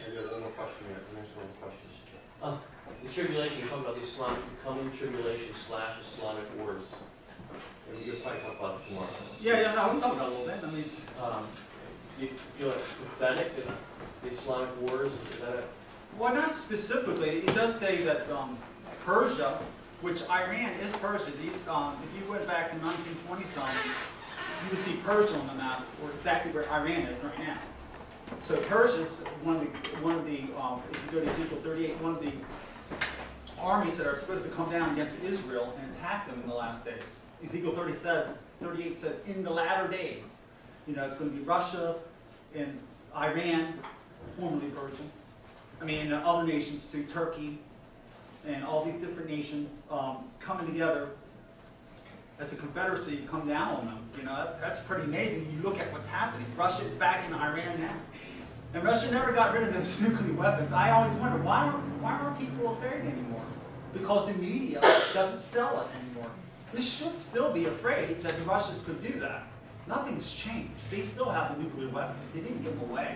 I got one more question here. The next one question. The tribulation, you talk about the Islamic, coming tribulation / Islamic wars. And you're probably talking about it tomorrow. Yeah, no, we can talk about it a little bit. I mean, you feel like it's prophetic, that the Islamic wars, is that it? well, not specifically. It does say that Persia, which Iran is Persia. If you went back to 1920-something, you would see Persia on the map, or exactly where Iran is right now. So Persia is one of the if you go to Ezekiel 38, one of the armies that are supposed to come down against Israel and attack them in the last days. Ezekiel 38 says, in the latter days, you know, it's going to be Russia and Iran, formerly Persia. I mean, other nations too, Turkey, and all these different nations coming together as a confederacy to come down on them. You know, that's pretty amazing. You look at what's happening. Russia is back in Iran now. And Russia never got rid of those nuclear weapons. I always wonder, why aren't people afraid anymore? Because the media doesn't sell it anymore. We should still be afraid that the Russians could do that. Nothing's changed. They still have the nuclear weapons. They didn't give them away.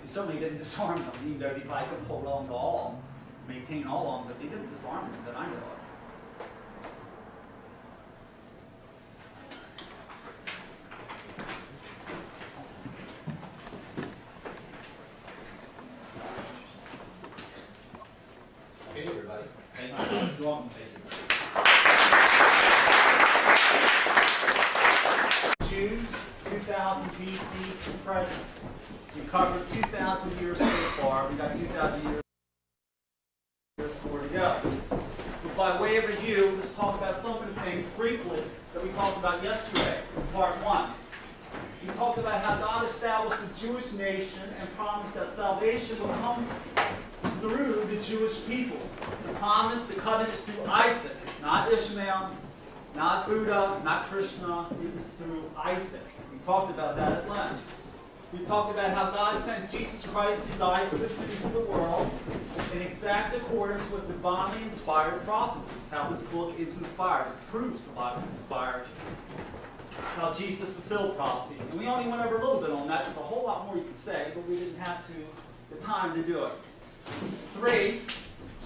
They certainly didn't disarm them, even though they probably could hold on to all of them, maintain all of them, but they didn't disarm them that I know of. Okay, everybody. Thank you. You're welcome. Thank you. Jews, 2000 BC to present. We covered 2,000 years so far. We got 2,000 years more to go. But by way of review, let's talk about some of the things briefly that we talked about yesterday in part 1. We talked about how God established the Jewish nation and promised that salvation would come through the Jewish people. The promise, the covenant is through Isaac, not Ishmael, not Buddha, not Krishna. It was through Isaac. We talked about that at length. We talked about how God sent Jesus Christ to die for the sins of the world in exact accordance with divinely inspired prophecies. How this book is inspired. It proves the Bible is inspired. How Jesus fulfilled prophecy. And we only went over a little bit on that. There's a whole lot more you could say, but we didn't have the time to do it. 3,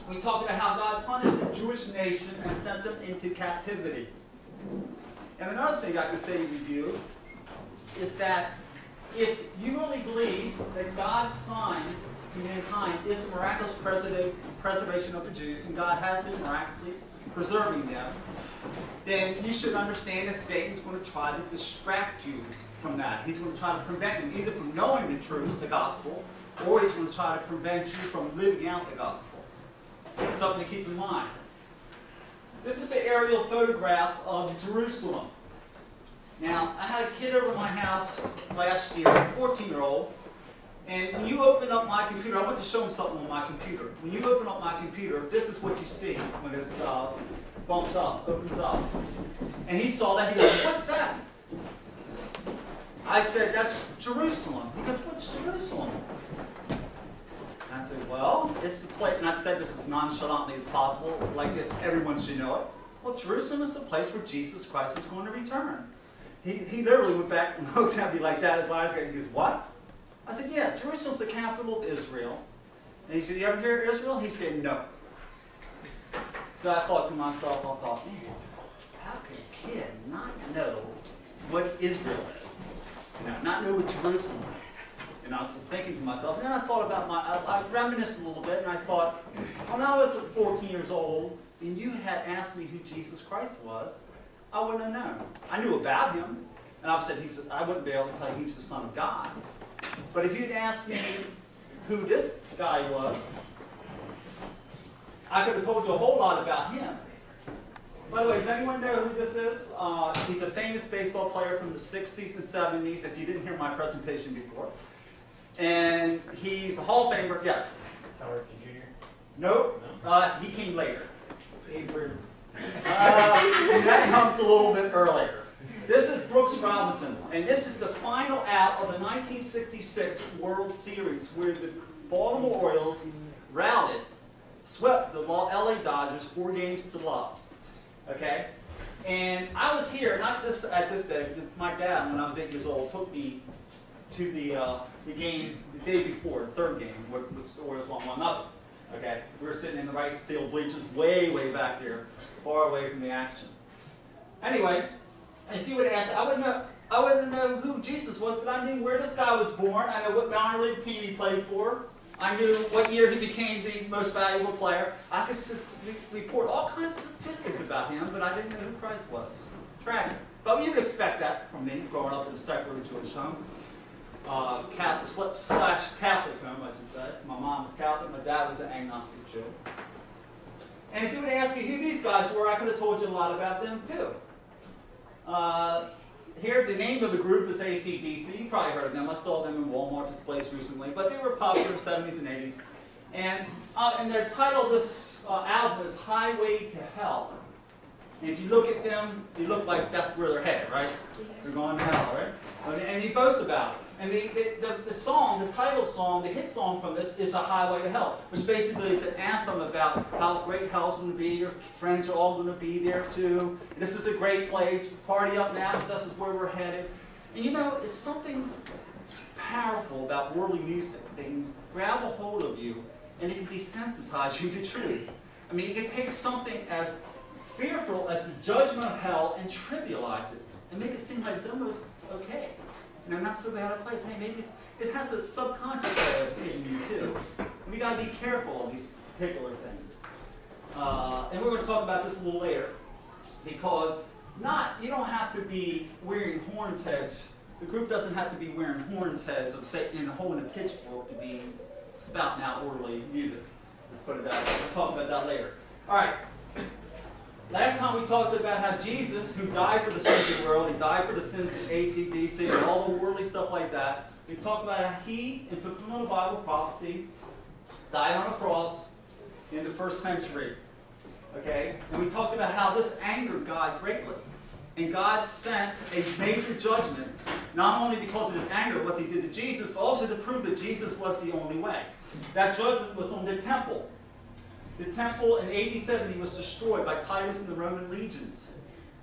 we talked about how God punished the Jewish nation and sent them into captivity. And another thing I could say to you is that if you really believe that God's sign to mankind is the miraculous preservation of the Jews, and God has been miraculously preserving them, then you should understand that Satan's going to try to distract you from that. He's going to try to prevent you either from knowing the truth, the gospel, or he's going to try to prevent you from living out the gospel. Something to keep in mind. This is an aerial photograph of Jerusalem. Now, I had a kid over at my house last year, a 14-year-old, and when you open up my computer, I want to show him something on my computer. When you open up my computer, this is what you see when it bumps up, opens up. And he saw that, he goes, "What's that?" I said, "That's Jerusalem." He goes, "What's Jerusalem?" And I said, "Well, it's the place," and I said this as nonchalantly as possible, like if everyone should know it. Well, Jerusalem is the place where Jesus Christ is going to return. He literally went back and looked at me like that, his eyes got, he goes, "What?" I said, "Yeah, Jerusalem's the capital of Israel." And he said, "You ever hear of Israel?" He said, "No." So I thought to myself, man, how could a kid not know what Israel is? You know, not know what Jerusalem is? And I was just thinking to myself, and then I thought about I reminisced a little bit, and I thought, when I was 14 years old, and you had asked me who Jesus Christ was, I wouldn't have known. I knew about him, and I wouldn't be able to tell you he was the Son of God. But if you'd asked me who this guy was, I could have told you a whole lot about him. By the way, does anyone know who this is? He's a famous baseball player from the 60s and 70s, if you didn't hear my presentation before. And he's a Hall of Famer. Yes? Howard Jr.? Nope. No? He came later. That comes a little bit earlier. This is Brooks Robinson, and this is the final out of the 1966 World Series, where the Baltimore Orioles swept the LA Dodgers 4-0. Okay? And I was here, not at this day, my dad, when I was 8 years old, took me to the the game the day before, the third game, which the Orioles won 1-0. Okay, we were sitting in the right field bleachers, way back there, far away from the action. Anyway, if you would ask, I wouldn't know who Jesus was, but I knew where this guy was born. I know what minor league team he played for. I knew what year he became the most valuable player. I could report all kinds of statistics about him, but I didn't know who Christ was. Tragic. But you would expect that from me, growing up in a secular Jewish home. Catholic home, I should say. My mom was Catholic, my dad was an agnostic Jew. And if you would ask me who these guys were, I could have told you a lot about them too. Here, the name of the group is AC/DC. You probably heard of them. I saw them in Walmart displays recently, but they were popular in the 70s and 80s. And their title of this album is Highway to Hell. And if you look at them, they look like that's where they're headed, right? They're going to hell, right? And you boast about it. And the song, the title song, the hit song from this is A Highway to Hell, which basically is an anthem about how great hell's going to be. Your friends are all going to be there too. This is a great place. Party up now because this is where we're headed. And you know, it's something powerful about worldly music. They can grab a hold of you and it can desensitize you to truth. I mean, it can take something as fearful as the judgment of hell and trivialize it and make it seem like it's almost okay. No, not so bad a place. Hey, maybe it has a subconscious way of hitting you too. And we got to be careful of these particular things. And we're going to talk about this a little later, because you don't have to be wearing horns heads. The group doesn't have to be wearing horns heads of Satan and holding a pitchfork to be spouting out orderly music. Let's put it that way. We'll talk about that later. All right. Last time we talked about how Jesus, who died for the sins of the world, he died for the sins of AC/DC and all the worldly stuff like that. We talked about how he, in fulfillment of Bible prophecy, died on a cross in the 1st century. Okay? And we talked about how this angered God greatly. And God sent a major judgment, not only because of his anger at what they did to Jesus, but also to prove that Jesus was the only way. That judgment was on the temple. The temple in AD 70 was destroyed by Titus and the Roman legions.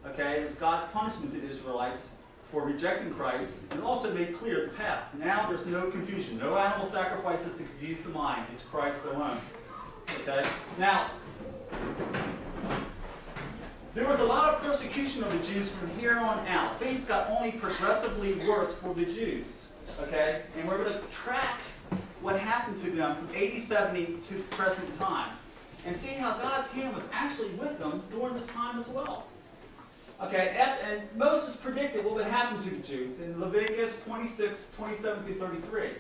Okay, it was God's punishment to the Israelites for rejecting Christ, and also made clear the path. Now there's no confusion, no animal sacrifices to confuse the mind. It's Christ alone. Okay, now there was a lot of persecution of the Jews from here on out. Things got only progressively worse for the Jews. Okay, and we're going to track what happened to them from AD 70 to the present time, and see how God's hand was actually with them during this time as well. Okay, and Moses predicted what would happen to the Jews in Leviticus 26, 27 through 33.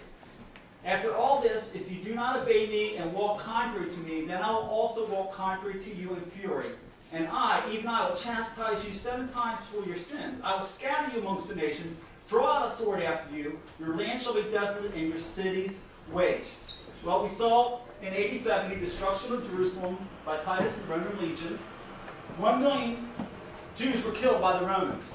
After all this, if you do not obey me and walk contrary to me, then I will also walk contrary to you in fury. And even I will chastise you 7 times for your sins. I will scatter you amongst the nations, draw out a sword after you, your land shall be desolate, and your cities waste. Well, we saw in AD 70 destruction of Jerusalem by Titus and Roman legions. 1 million Jews were killed by the Romans.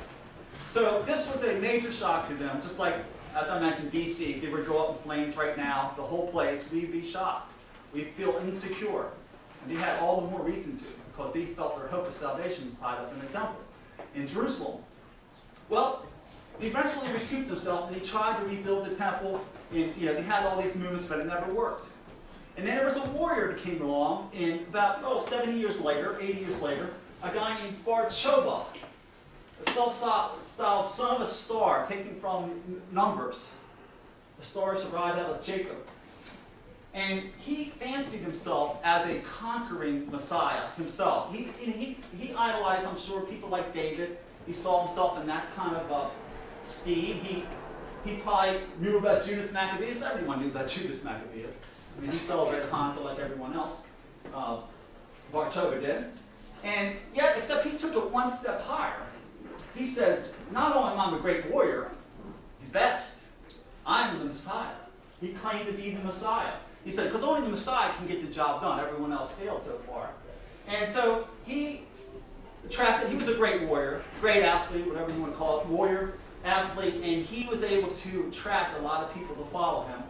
So this was a major shock to them, just like, as I mentioned, DC. If they were to go up in flames right now, the whole place, we'd be shocked. We'd feel insecure. And they had all the more reason to, because they felt their hope of salvation was tied up in the temple in Jerusalem. Well, they eventually recouped themselves, and they tried to rebuild the temple. And, they had all these movements, but it never worked. And then there was a warrior that came along, and about 70 years later, 80 years later, a guy named Bar-Choba, a self-styled son of a star, taken from Numbers. The star should rise out of Jacob. And he fancied himself as a conquering Messiah himself. He idolized, I'm sure, people like David. He saw himself in that kind of steed. He probably knew about Judas Maccabeus. Everyone knew about Judas Maccabeus. I mean, he celebrated Hanukkah like everyone else. Bar-Choba did. And yet, except he took it one step higher. He says, not only am I a great warrior, the best, I'm the Messiah. He claimed to be the Messiah. He said, because only the Messiah can get the job done. Everyone else failed so far. And so he was a great warrior, great athlete, whatever you want to call it, warrior, athlete, and he was able to attract a lot of people to follow him.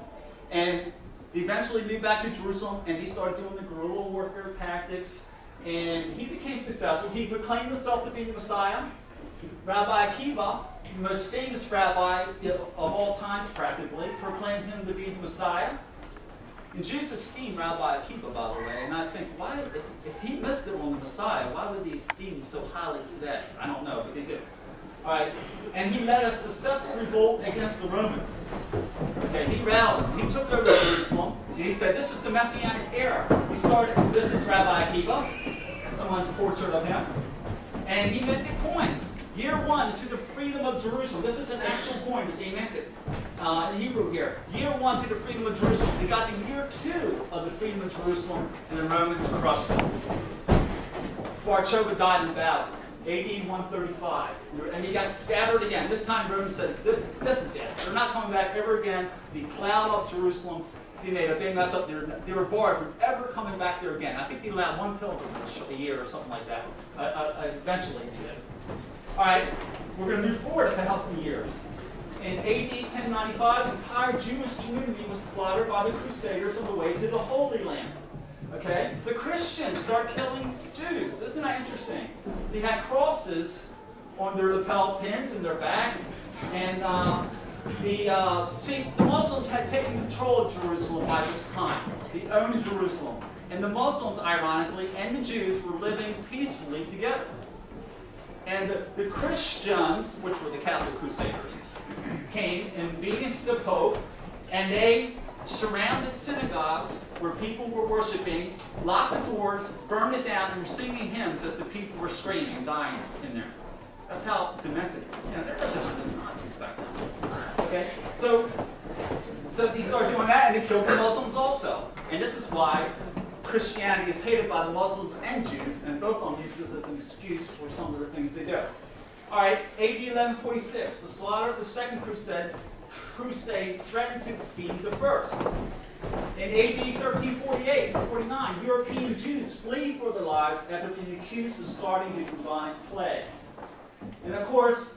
And they eventually moved back to Jerusalem, and he started doing the guerrilla warfare tactics, and he became successful. He proclaimed himself to be the Messiah, Rabbi Akiva, the most famous rabbi of all times practically, proclaimed him to be the Messiah. And Jews esteem Rabbi Akiva, by the way, and I think, why, if he missed it on the Messiah, why would they esteem him so highly today? I don't know, but they do. All right, and he led a successful revolt against the Romans. Okay, he rallied. He took over Jerusalem, and he said, this is the Messianic era. He started, this is Rabbi Akiva, someone's portrait of him, and he minted coins. Year 1 to the freedom of Jerusalem. This is an actual coin that they minted in Hebrew here. Year 1 to the freedom of Jerusalem. They got to year 2 of the freedom of Jerusalem, and the Romans crushed them. Bar-Chova died in battle. AD 135. And he got scattered again. This time Rome says, this is it. They're not coming back ever again. They plowed up Jerusalem. They made a big mess up. They were barred from ever coming back there again. I think they allowed one pilgrimage a year or something like that. Eventually they did. All right, we're going to move forward 1,000 years. In AD 1095, the entire Jewish community was slaughtered by the Crusaders on the way to the Holy Land. Okay? The Christians start killing Jews. Isn't that interesting? They had crosses on their lapel pins and their backs. And see, the Muslims had taken control of Jerusalem by this time. They owned Jerusalem. And the Muslims, ironically, and the Jews were living peacefully together. And the Christians, which were the Catholic Crusaders, came in obedience to the Pope, and they surrounded synagogues where people were worshiping, locked the doors, burned it down, and were singing hymns as the people were screaming and dying in there. That's how demented. You know, they're different than the Nazis back then. Okay? So they started doing that, and they killed the Muslims also. And this is why Christianity is hated by the Muslims and Jews, and both of them use this as an excuse for some of the things they do. All right, AD 1146, the slaughter of the Second Crusade threatened to exceed the first. In AD 1348 and 49, European Jews flee for their lives after being accused of starting the bubonic plague. And of course,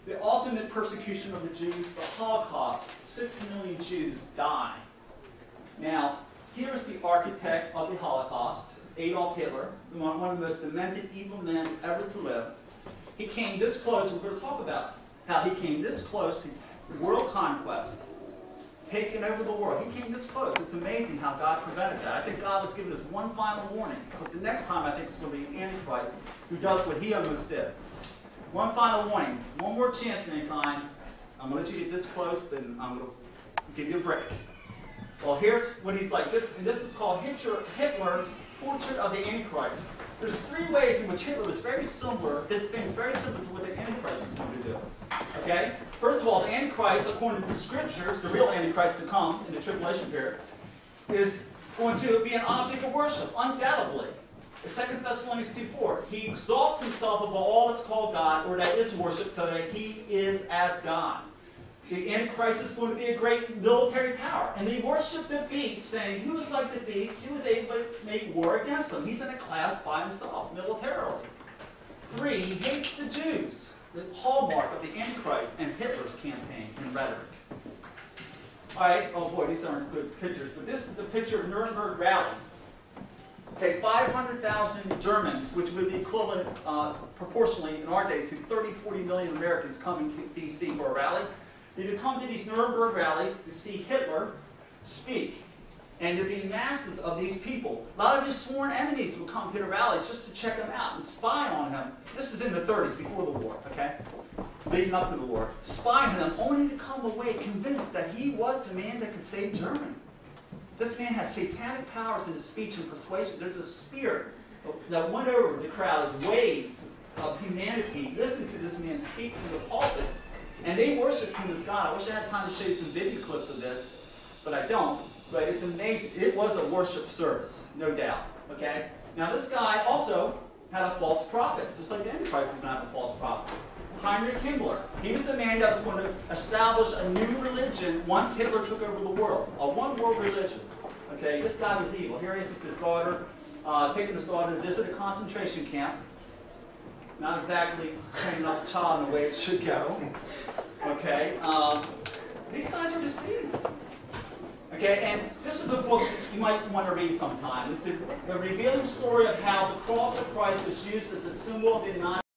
the ultimate persecution of the Jews, the Holocaust, 6 million Jews died. Now, here's the architect of the Holocaust, Adolf Hitler, one of the most demented, evil men ever to live. He came this close, and we're going to talk about how he came this close to world conquest, taking over the world. He came this close. It's amazing how God prevented that. I think God was giving us one final warning, because the next time I think it's going to be Antichrist who does what he almost did. One final warning, one more chance, mankind. I'm going to let you get this close, but I'm going to give you a break. Well, here's what he's like. This is called Hitler's Portrait of the Antichrist. There's 3 ways in which Hitler was very similar, did things very similar to what the Antichrist was going to do. Okay? First of all, the Antichrist, according to the scriptures, the real Antichrist to come in the tribulation period, is going to be an object of worship, undoubtedly. 2 Thessalonians 2:4. He exalts himself above all that's called God, or that is worship, so that he is as God. The Antichrist is going to be a great military power. And they worship the beast, saying, who is like the beast? Who is able to make war against them? He's in a class by himself, militarily. 3, he hates the Jews, the hallmark of the Antichrist and Hitler's campaign and rhetoric. All right, oh boy, these aren't good pictures, but this is a picture of Nuremberg Rally. Okay, 500,000 Germans, which would be equivalent proportionally in our day to 30-40 million Americans coming to D.C. for a rally. They would come to these Nuremberg rallies to see Hitler speak. And there'd be masses of these people. A lot of his sworn enemies would come to the rallies just to check him out and spy on him. This is in the 30s, before the war, okay? Leading up to the war. Spy on him, only to come away convinced that he was the man that could save Germany. This man has satanic powers in his speech and persuasion. There's a spirit that went over the crowd as waves of humanity. Listen to this man speak from the pulpit. And they worship him as God. I wish I had time to show you some video clips of this, but I don't. But it's amazing. It was a worship service, no doubt. Okay? Now this guy also had a false prophet, just like the Antichrist is going to have a false prophet. Heinrich Himmler. He was the man that was going to establish a new religion once Hitler took over the world. A one-world religion. Okay? This guy was evil. Here he is with his daughter, taking his daughter to visit a concentration camp. Not exactly training up a child in the way it should go. Okay? These guys are deceived. Okay, and this is a book you might want to read sometime. It's a revealing story of how the cross of Christ was used as a symbol of the